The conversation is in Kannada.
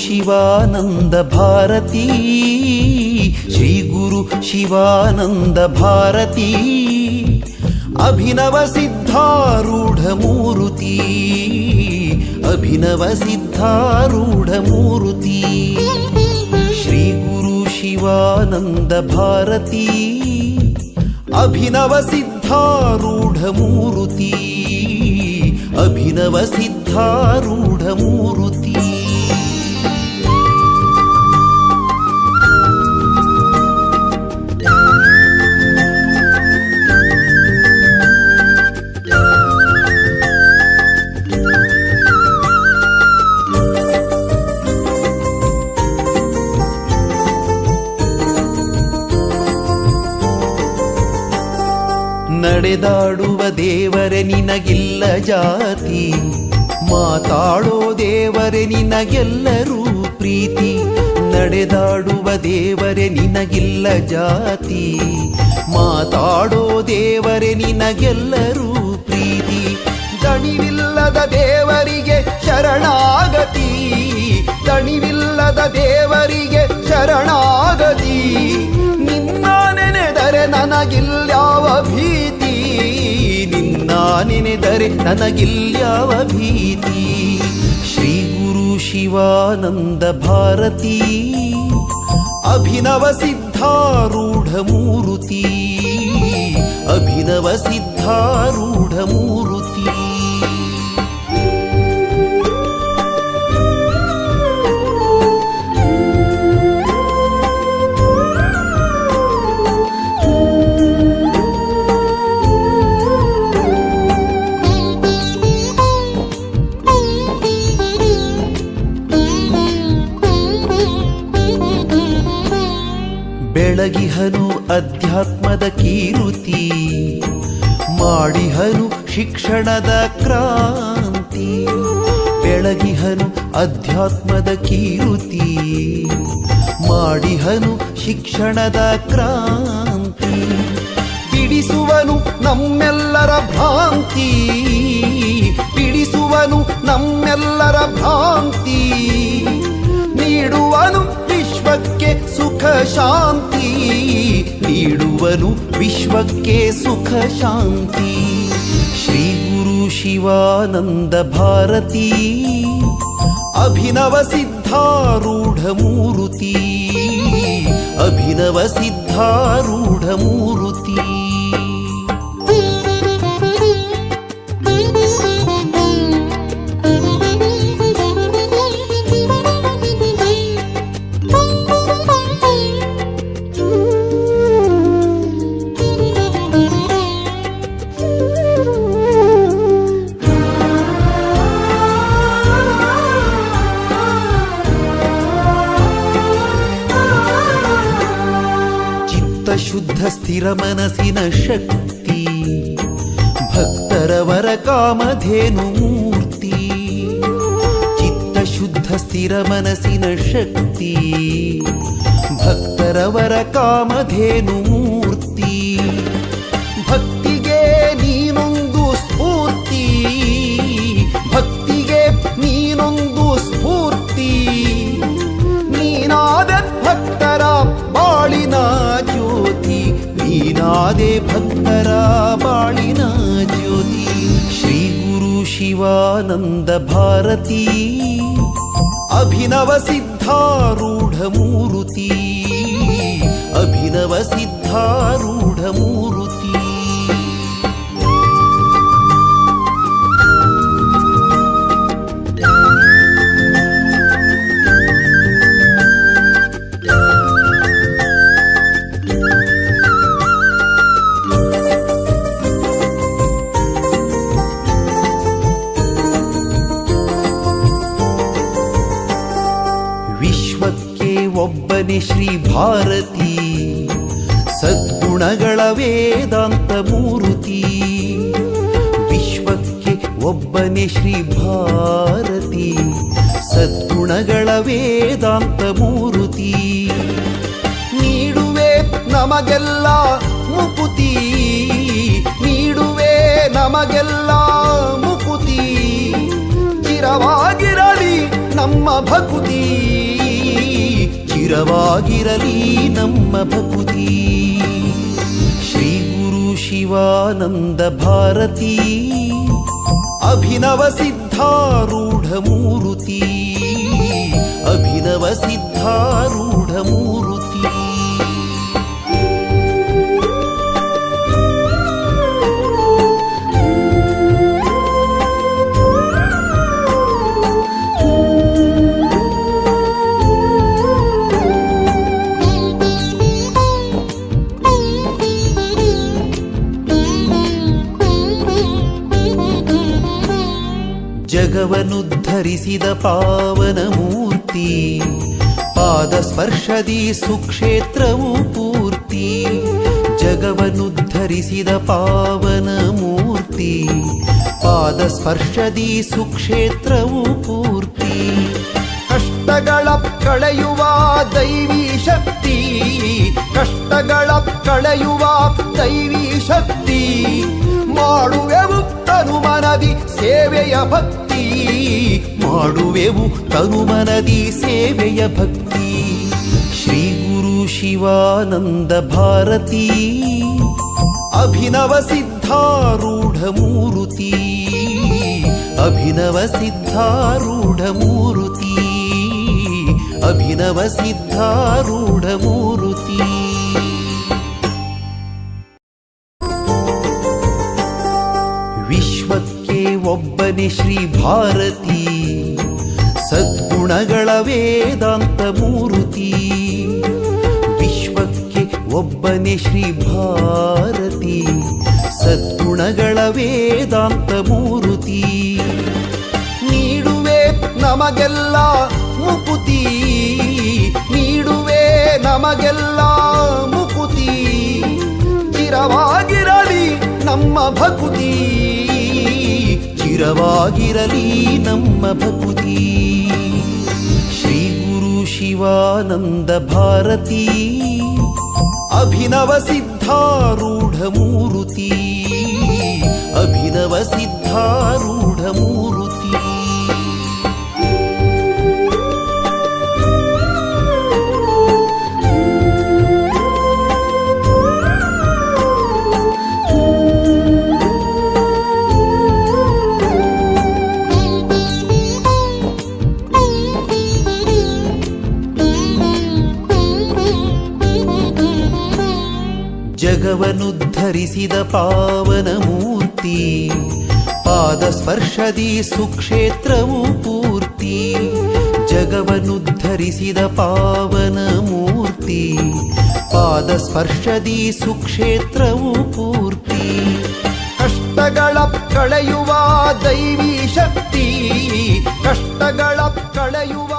ಶಿವಾನಂದ ಭಾರತೀ ಶ್ರೀ ಗುರು ಶಿವಾನಂದ ಭಾರತೀ ಅಭಿನವ ಸಿದ್ಧಾರೂಢ ಮೂರುತಿ ಅಭಿನವ ಸಿದ್ಧಾರೂಢ ಮೂರುತಿ ಶ್ರೀ ಗುರು ಶಿವಾನಂದ ಭಾರತೀ ಅಭಿನವ ಸಿದ್ಧಾರೂಢ ಮೂರುತಿ ಅಭಿನವ ಸಿದ್ಧಾರೂಢ ಮೂರುತಿ ನಡೆದಾಡುವ ದೇವರೇ ನಿನಗಿಲ್ಲ ಜಾತಿ ಮಾತಾಡೋ ದೇವರೇ ನಿನಗೆಲ್ಲರೂ ಪ್ರೀತಿ ನಡೆದಾಡುವ ದೇವರೇ ನಿನಗಿಲ್ಲ ಜಾತಿ ಮಾತಾಡೋ ದೇವರೇ ನಿನಗೆಲ್ಲರೂ ಪ್ರೀತಿ ದಣಿವಿಲ್ಲದ ದೇವರಿಗೆ ಶರಣಾಗತಿ ದಣಿವಿಲ್ಲದ ದೇವರಿಗೆ ಶರಣಾಗತಿ ನಿನ್ನ ನೆನೆದರೆ ನನಗಿಲ್ಯಾವ ಭೀತಿ ನಿನ್ನ ನೆನೆದರೆ ನನಗಿಲ್ಯಾವ ಭೀತಿ ಶ್ರೀ ಗುರು ಶಿವಾನಂದ ಭಾರತೀ ಅಭಿನವ ಸಿದ್ಧಾರೂಢ ಮೂರುತಿ ಅಭಿನವ ಸಿದ್ಧಾರೂಢ ಮೂರುತಿ ಬೆಳಗಿಹನು ಅಧ್ಯಾತ್ಮದ ಕೀರುತಿ ಮಾಡಿಹನು ಶಿಕ್ಷಣದ ಕ್ರಾಂತಿ ಬೆಳಗಿಹನು ಅಧ್ಯಾತ್ಮದ ಕೀರುತಿ ಮಾಡಿಹನು ಶಿಕ್ಷಣದ ಕ್ರಾಂತಿ ಬಿಡಿಸುವನು ನಮ್ಮೆಲ್ಲರ ಭ್ರಾಂತಿ ಬಿಡಿಸುವನು ನಮ್ಮೆಲ್ಲರ ಭ್ರಾಂತಿ ನೀಡುವನು ವಿಶ್ವಕ್ಕೆ ಸುಖ ಶಾಂತಿ ನೀಡುವನು ವಿಶ್ವಕ್ಕೆ ಸುಖ ಶಾಂತಿ ಶ್ರೀ ಗುರು ಶಿವಾನಂದ ಭಾರತೀ ಅಭಿನವ ಸಿದ್ಧಾರೂಢ ಮೂರುತಿ ಅಭಿನವ ಸಿದ್ಧಾರೂಢ ಮೂರುತಿ ಶುದ್ಧ ಸ್ಥಿರ ಮನಸ್ಸಿನ ಶಕ್ತಿ ಭಕ್ತರವರ ಕಾಮಧೇನು ಮೂರ್ತಿ ಚಿತ್ತ ಶುದ್ಧ ಸ್ಥಿರ ಮನಸ್ಸಿನ ಶಕ್ತಿ ಭಕ್ತರವರ ಕಾಮಧೇನು ಮೂರ್ತಿ ಭಕ್ತಿಗೆ ನೀನೊಂದು ಸ್ಫೂರ್ತಿ ಭಕ್ತಿಗೆ ನೀನೊಂದು ಸ್ಫೂರ್ತಿ ನೀನಾದ ಭಕ್ತರ ಬಾಳಿನ ನೀನಾದೆ ಭಕ್ತರ ಬಾಳಿನ ಜ್ಯೋತಿ ಶ್ರೀ ಗುರು ಶಿವಾನಂದ ಭಾರತೀ ಅಭಿನವ ಸಿದ್ಧಾರೂಢ ಮೂರುತಿ ಅಭಿನವ ಸಿದ್ಧಾರೂಢ ಮೂರುತಿ ಒಬ್ಬನೇ ಶ್ರೀ ಭಾರತಿ ಸದ್ಗುಣಗಳ ವೇದಾಂತ ಮೂರ್ತಿ ವಿಶ್ವಕ್ಕೆ ಒಬ್ಬನೇ ಶ್ರೀ ಭಾರತಿ ಸದ್ಗುಣಗಳ ವೇದಾಂತ ಮೂರ್ತಿ ನೀಡುವೆ ನಮಗೆಲ್ಲ ಮುಕುತಿ ನೀಡುವೆ ನಮಗೆಲ್ಲ ಮುಕುತಿ ಚಿರವಾಗಿರಲಿ ನಮ್ಮ ಭಕುತಿ ಚಿರವಾಗಿರಲಿ ನಮ್ಮ ಭಕುತಿ ಶ್ರೀ ಗುರು ಶಿವಾನಂದ ಭಾರತಿ ಅಭಿನವ ಸಿದ್ಧಾರೂಢ ಮೂರ್ತಿ ಅಭಿನವ ಸಿದ್ಧಾರೂಢ ಮೂರ್ತಿ ಜಗವನುದ್ಧರಿಸಿದ ಪಾವನ ಮೂರ್ತಿ ಪಾದ ಸ್ಪರ್ಶದಿ ಸುಕ್ಷೇತ್ರವು ಪೂರ್ತಿ ಜಗವನುದ್ಧರಿಸಿದ ಪಾವನ ಮೂರ್ತಿ ಪಾದ ಸ್ಪರ್ಶದಿ ಸುಕ್ಷೇತ್ರವು ಪೂರ್ತಿ ಕಷ್ಟಗಳ ಕಳೆಯುವ ದೈವಿ ಶಕ್ತಿ ಕಷ್ಟಗಳ ಕಳೆಯುವ ದೈವಿ ಶಕ್ತಿ ಮಾಡುವೆವು ತನುಮನದಿ ಸೇವೆಯ ಭಕ್ತಿ ಮಾಡುವೆವು ತನುಮನದಿ ಸೇವೆಯ ಭಕ್ತಿ ಶ್ರೀ ಗುರು ಶಿವಾನಂದ ಭಾರತಿ ಅಭಿನವ ಸಿದ್ಧಾರೂಢ ಮೂರ್ತಿ ಅಭಿನವ ಸಿದ್ಧಾರೂಢ ಮೂರ್ತಿ ಅಭಿನವ ಸಿದ್ಧಾರೂಢ ಮೂರ್ತಿ ವಿಶ್ವಕ್ಕೆ ಒಬ್ಬನೇ ಶ್ರೀ ಭಾರತಿ ಸದ್ಗುಣಗಳ ವೇದಾಂತ ಮೂರ್ತಿ ವಿಶ್ವಕ್ಕೆ ಒಬ್ಬನೇ ಶ್ರೀ ಭಾರತಿ ಸದ್ಗುಣಗಳ ವೇದಾಂತ ಮೂರ್ತಿ ನೀಡುವೆ ನಮಗೆಲ್ಲ ಮುಕುತಿ ನೀಡುವೆ ನಮಗೆಲ್ಲ ಮುಕುತಿ ಚಿರವಾಗಿರಲಿ ನಮ್ಮ ಭಕುತಿ ಚಿರವಾಗಿರಲಿ ನಮ್ಮ ಭಕುತಿ ಶ್ರೀ ಗುರು ಶಿವಾನಂದ ಭಾರತಿ ಅಭಿನವ ಸಿದ್ಧಾರೂಢ ಮೂರ್ತಿ ಅಭಿನವ ಸಿದ್ಧಾರೂಢ ಮೂರ್ತಿ ಜಗವನುದ್ಧರಿಸಿದ ಪಾವನ ಮೂರ್ತಿ ಪಾದ ಸ್ಪರ್ಶದಿ ಸುಕ್ಷೇತ್ರವು ಪೂರ್ತಿ ಜಗವನುದ್ಧರಿಸಿದ ಪಾವನ ಮೂರ್ತಿ ಪಾದ ಸ್ಪರ್ಶದಿ ಸುಕ್ಷೇತ್ರವು ಪೂರ್ತಿ ಕಷ್ಟಗಳ ಕಳೆಯುವ ದೈವಿ ಶಕ್ತಿ ಕಷ್ಟಗಳ ಕಳೆಯುವ